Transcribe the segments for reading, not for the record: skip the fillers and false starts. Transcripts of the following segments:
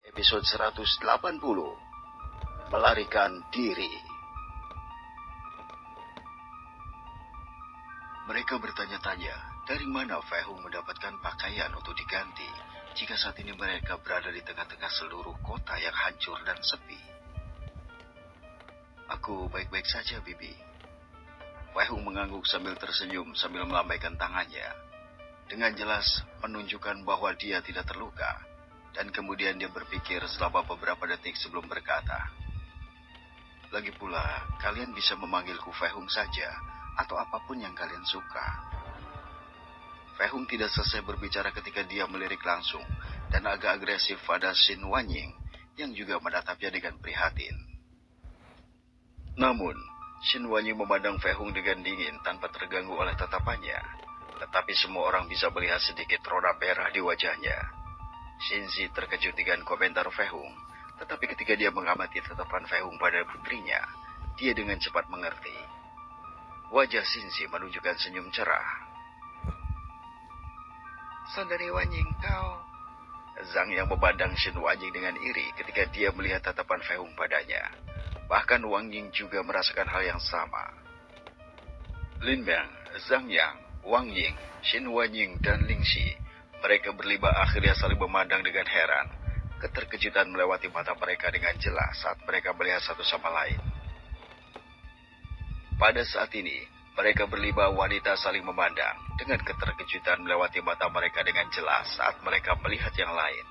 Episode 180, Melarikan Diri. Mereka bertanya-tanya, dari mana Fei Hung mendapatkan pakaian untuk diganti jika saat ini mereka berada di tengah-tengah seluruh kota yang hancur dan sepi. Aku baik-baik saja, Bibi. Fei Hung mengangguk sambil tersenyum sambil melambaikan tangannya. Dengan jelas menunjukkan bahwa dia tidak terluka. Dan kemudian dia berpikir selama beberapa detik sebelum berkata, "Lagi pula, kalian bisa memanggilku Fei Hung saja, atau apapun yang kalian suka." Fei Hung tidak selesai berbicara ketika dia melirik langsung dan agak agresif pada Xin Wanying yang juga menatapnya dengan prihatin. Namun, Xin Wanying memandang Fei Hung dengan dingin tanpa terganggu oleh tatapannya, tetapi semua orang bisa melihat sedikit roda merah di wajahnya. Xinzi terkejut dengan komentar Fei Hung, tetapi ketika dia mengamati tatapan Fei Hung pada putrinya, dia dengan cepat mengerti. Wajah Xinzi menunjukkan senyum cerah. "Saudari Wanying, kau..." Zhang yang memandang Xin Wanying dengan iri ketika dia melihat tatapan Fei Hung padanya. Bahkan Wang Ying juga merasakan hal yang sama. Lin Meng, Zhang Yang, Wang Ying, Xin Wanying, dan Ling Xi, mereka berlima akhirnya saling memandang dengan heran. Keterkejutan melewati mata mereka dengan jelas saat mereka melihat satu sama lain. Pada saat ini, mereka berlima wanita saling memandang. Dengan keterkejutan melewati mata mereka dengan jelas saat mereka melihat yang lain.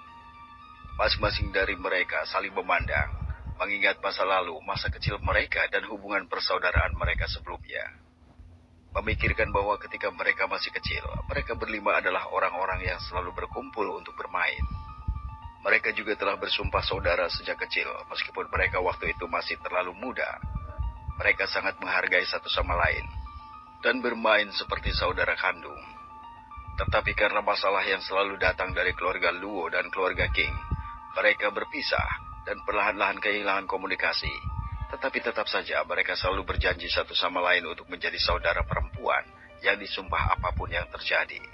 Masing-masing dari mereka saling memandang, mengingat masa lalu, masa kecil mereka, dan hubungan persaudaraan mereka sebelumnya. Memikirkan bahwa ketika mereka masih kecil, mereka berlima adalah orang-orang yang selalu berkumpul untuk bermain. Mereka juga telah bersumpah saudara sejak kecil, meskipun mereka waktu itu masih terlalu muda. Mereka sangat menghargai satu sama lain, dan bermain seperti saudara kandung. Tetapi karena masalah yang selalu datang dari keluarga Luo dan keluarga King, mereka berpisah dan perlahan-lahan kehilangan komunikasi. Tetapi tetap saja mereka selalu berjanji satu sama lain untuk menjadi saudara perempuan yang disumpah apapun yang terjadi.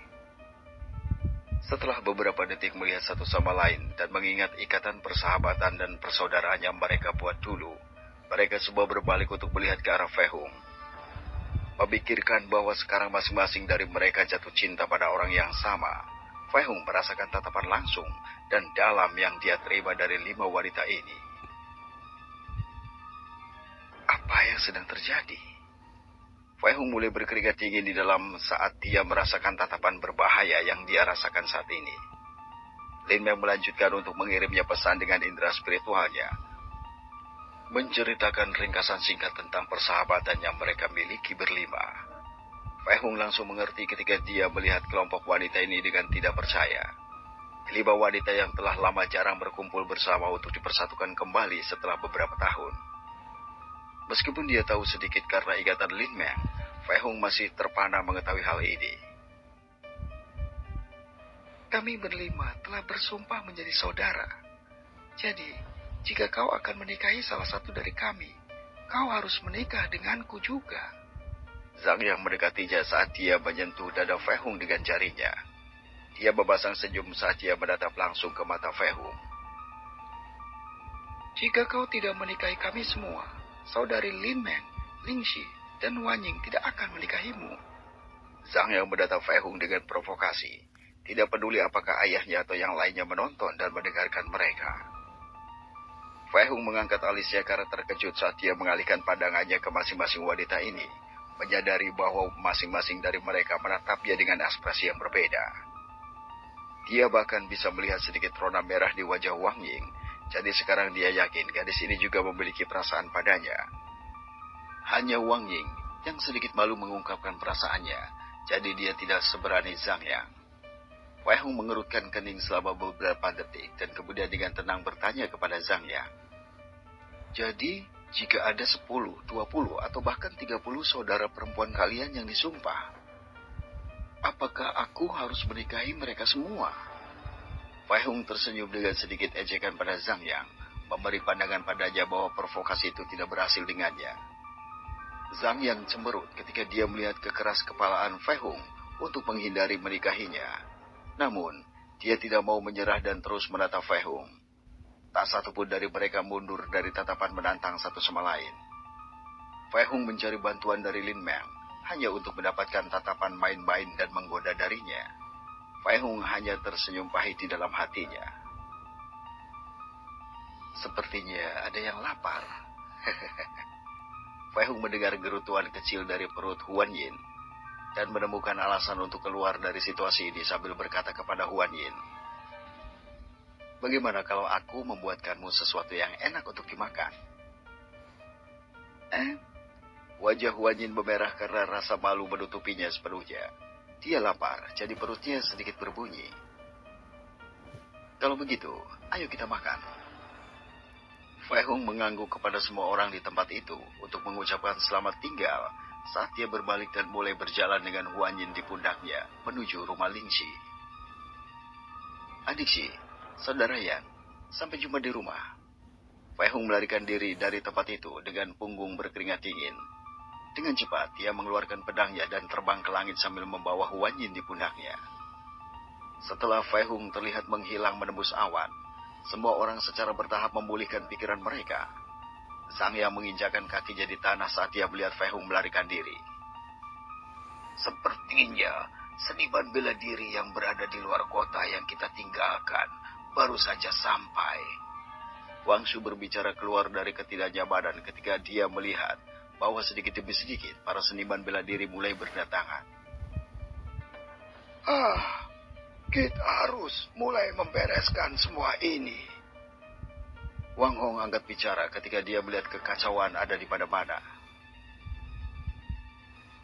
Setelah beberapa detik melihat satu sama lain dan mengingat ikatan persahabatan dan persaudaraan yang mereka buat dulu, mereka semua berbalik untuk melihat ke arah Fei Hung. Memikirkan bahwa sekarang masing-masing dari mereka jatuh cinta pada orang yang sama, Fei Hung merasakan tatapan langsung dan dalam yang dia terima dari 5 wanita ini. Apa yang sedang terjadi? Fei Hung mulai berkeringat dingin di dalam saat dia merasakan tatapan berbahaya yang dia rasakan saat ini. Lin Meng melanjutkan untuk mengirimnya pesan dengan indera spiritualnya, menceritakan ringkasan singkat tentang persahabatan yang mereka miliki berlima. Fei Hung langsung mengerti ketika dia melihat kelompok wanita ini dengan tidak percaya. 5 wanita yang telah lama jarang berkumpul bersama untuk dipersatukan kembali setelah beberapa tahun. Meskipun dia tahu sedikit karena ikatan Lin Meng, Fei Hung masih terpana mengetahui hal ini. "Kami berlima telah bersumpah menjadi saudara. Jadi, jika kau akan menikahi salah satu dari kami, kau harus menikah denganku juga." Zhang yang mendekatinya saat dia menyentuh dada Fei Hung dengan jarinya. Dia memasang senyum saat dia menatap langsung ke mata Fei Hung. "Jika kau tidak menikahi kami semua, saudari Lin Meng, Ling Xi, dan Wanying tidak akan menikahimu." Zhang yang menatap Fei Hung dengan provokasi, tidak peduli apakah ayahnya atau yang lainnya menonton dan mendengarkan mereka. Fei Hung mengangkat alisnya karena terkejut saat dia mengalihkan pandangannya ke masing-masing wanita ini, menyadari bahwa masing-masing dari mereka menatapnya dengan ekspresi yang berbeda. Dia bahkan bisa melihat sedikit rona merah di wajah Wang Ying. Jadi sekarang dia yakin gadis ini juga memiliki perasaan padanya. Hanya Wang Ying yang sedikit malu mengungkapkan perasaannya, jadi dia tidak seberani Zhang Yang. Fei Hung mengerutkan kening selama beberapa detik dan kemudian dengan tenang bertanya kepada Zhang Yang. "Jadi, jika ada 10, 20, atau bahkan 30 saudara perempuan kalian yang disumpah, apakah aku harus menikahi mereka semua?" Fei Hung tersenyum dengan sedikit ejekan pada Zhang Yang, memberi pandangan padanya bahwa provokasi itu tidak berhasil dengannya. Zhang Yang cemberut ketika dia melihat kekeras kepalaan Fei Hung untuk menghindari menikahinya. Namun, dia tidak mau menyerah dan terus menatap Fei Hung. Tak satupun dari mereka mundur dari tatapan menantang satu sama lain. Fei Hung mencari bantuan dari Lin Meng hanya untuk mendapatkan tatapan main-main dan menggoda darinya. Fei Hung hanya tersenyum pahit di dalam hatinya. Sepertinya ada yang lapar. Fei Hung mendengar gerutuan kecil dari perut Huan Yin dan menemukan alasan untuk keluar dari situasi ini sambil berkata kepada Huan Yin, "Bagaimana kalau aku membuatkanmu sesuatu yang enak untuk dimakan?" Wajah Huan Yin memerah karena rasa malu menutupinya sepenuhnya. Dia lapar, jadi perutnya sedikit berbunyi. "Kalau begitu, ayo kita makan." Fei Hung mengangguk kepada semua orang di tempat itu untuk mengucapkan selamat tinggal saat dia berbalik dan mulai berjalan dengan Huan Yin di pundaknya menuju rumah Ling Xi. "Adik Xi, saudara Yan, sampai jumpa di rumah." Fei Hung melarikan diri dari tempat itu dengan punggung berkeringat dingin. Dengan cepat, dia mengeluarkan pedangnya dan terbang ke langit sambil membawa Huan Yin di pundaknya. Setelah Fei Hung terlihat menghilang menembus awan, semua orang secara bertahap memulihkan pikiran mereka. Zhang Yang menginjakkan kakinya di tanah saat dia melihat Fei Hung melarikan diri. "Sepertinya seniman bela diri yang berada di luar kota yang kita tinggalkan baru saja sampai." Wang Shu berbicara keluar dari ketidaknyamanan ketika dia melihat bahwa sedikit demi sedikit para seniman bela diri mulai berdatangan. Kita harus mulai membereskan semua ini." Wang Hong angkat bicara ketika dia melihat kekacauan ada di mana-mana.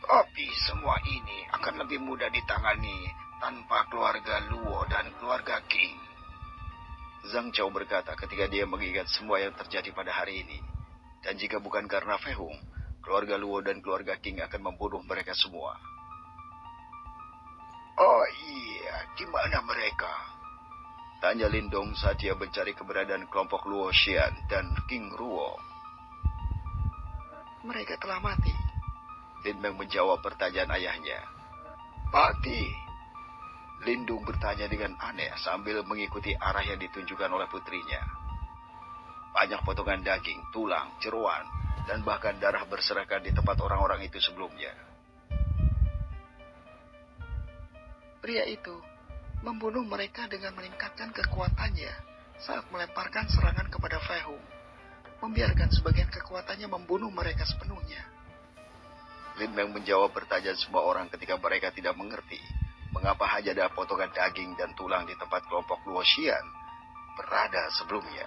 "Tapi semua ini akan lebih mudah ditangani tanpa keluarga Luo dan keluarga King," Zhang Chao berkata ketika dia mengingat semua yang terjadi pada hari ini. Dan jika bukan karena Fei Hung, keluarga Luo dan keluarga King akan membunuh mereka semua. "Oh iya, di mana mereka?" tanya Lindong saat dia mencari keberadaan kelompok Luo Xian dan King Ruo. "Mereka telah mati," Lin Meng menjawab pertanyaan ayahnya. "Mati?" Lindung bertanya dengan aneh sambil mengikuti arah yang ditunjukkan oleh putrinya. Banyak potongan daging, tulang, jeroan, dan bahkan darah berserakan di tempat orang-orang itu sebelumnya. "Pria itu membunuh mereka dengan meningkatkan kekuatannya saat melemparkan serangan kepada Fei Hung, membiarkan sebagian kekuatannya membunuh mereka sepenuhnya." Lin Meng menjawab pertanyaan semua orang ketika mereka tidak mengerti mengapa hanya ada potongan daging dan tulang di tempat kelompok Luo Xian berada sebelumnya.